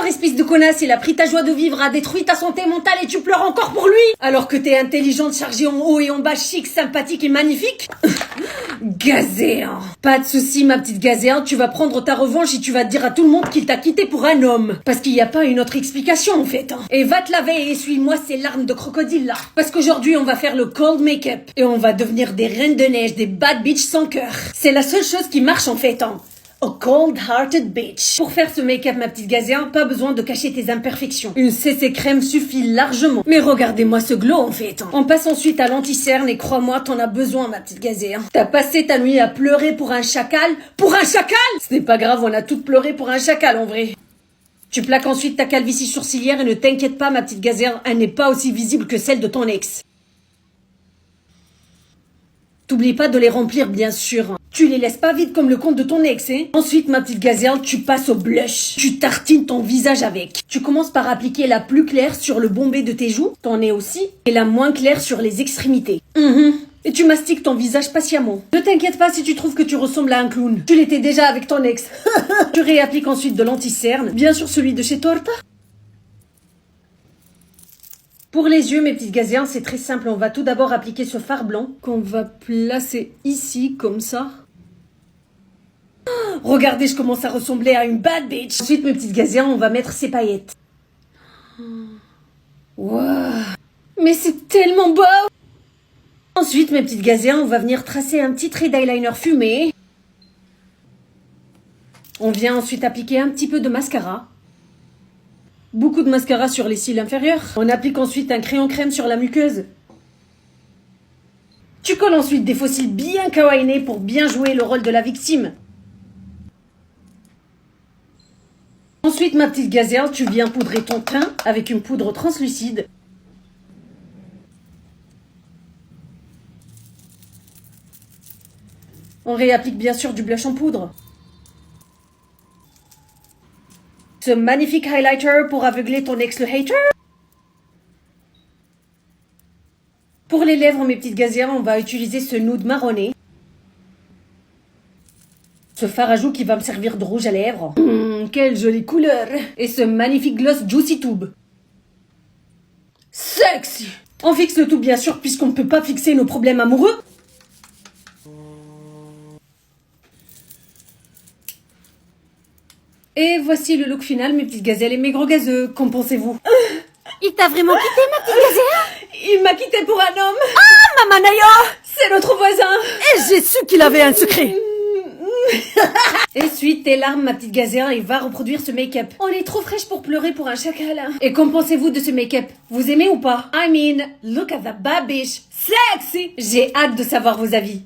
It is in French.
espèce de connasse, il a pris ta joie de vivre, a détruit ta santé mentale et tu pleures encore pour lui? Alors que t'es intelligente, chargée en haut et en bas, chic, sympathique et magnifique? Gazéen. Pas de souci, ma petite Gazéen, tu vas prendre ta revanche et tu vas dire à tout le monde qu'il t'a quitté pour un homme. Parce qu'il n'y a pas une autre explication, en fait. Et va te laver et essuie-moi ces larmes de crocodile, là. Parce qu'aujourd'hui, on va faire le cold make-up. Et on va devenir des reines de neige, des bad bitch sans cœur. C'est la seule chose qui marche, en fait, A cold-hearted bitch. Pour faire ce make-up, ma petite Gazéen, pas besoin de cacher tes imperfections. Une CC crème suffit largement. Mais regardez-moi ce glow, en fait. On passe ensuite à l'anti-cerne et crois-moi, t'en as besoin, ma petite Gazéen. T'as passé ta nuit à pleurer pour un chacal? Pour un chacal? Ce n'est pas grave, on a toutes pleuré pour un chacal, en vrai. Tu plaques ensuite ta calvitie sourcilière et ne t'inquiète pas, ma petite Gazéen, elle n'est pas aussi visible que celle de ton ex. T'oublies pas de les remplir, bien sûr. Tu les laisses pas vides comme le compte de ton ex, hein. Ensuite, ma petite Gazelle, tu passes au blush. Tu tartines ton visage avec. Tu commences par appliquer la plus claire sur le bombé de tes joues, ton nez aussi, et la moins claire sur les extrémités. Et tu mastiques ton visage patiemment. Ne t'inquiète pas si tu trouves que tu ressembles à un clown. Tu l'étais déjà avec ton ex. Tu réappliques ensuite de l'anti-cerne, bien sûr celui de chez Torta. Pour les yeux, mes petites Gazéens, c'est très simple. On va tout d'abord appliquer ce fard blanc qu'on va placer ici, comme ça. Regardez, je commence à ressembler à une bad bitch. Ensuite, mes petites Gazéens, on va mettre ces paillettes. Wow. Mais c'est tellement beau! Ensuite, mes petites Gazéens, on va venir tracer un petit trait d'eyeliner fumé. On vient ensuite appliquer un petit peu de mascara. Beaucoup de mascara sur les cils inférieurs. On applique ensuite un crayon crème sur la muqueuse. Tu colles ensuite des faux cils bien kawaiinés pour bien jouer le rôle de la victime. Ensuite, ma petite Gazelle, tu viens poudrer ton teint avec une poudre translucide. On réapplique bien sûr du blush en poudre. Ce magnifique highlighter pour aveugler ton ex le hater. Pour les lèvres, mes petites Gazéens, on va utiliser ce nude marronné. Ce fard à joues qui va me servir de rouge à lèvres. Quelle jolie couleur. Et ce magnifique gloss Juicy Tube. Sexy. On fixe le tout bien sûr puisqu'on ne peut pas fixer nos problèmes amoureux. Et voici le look final, mes petites gazelles et mes gros gazeux. Qu'en pensez-vous? Il t'a vraiment quitté, ma petite Gazéen? Il m'a quitté pour un homme. Ah, Maman Naya! C'est notre voisin. Et j'ai su qu'il avait un secret. Essuie tes larmes, ma petite Gazéen, et va reproduire ce make-up. On est trop fraîche pour pleurer pour un chacal. Et qu'en pensez-vous de ce make-up? Vous aimez ou pas? I mean, look at that bad bitch. Sexy. J'ai hâte de savoir vos avis.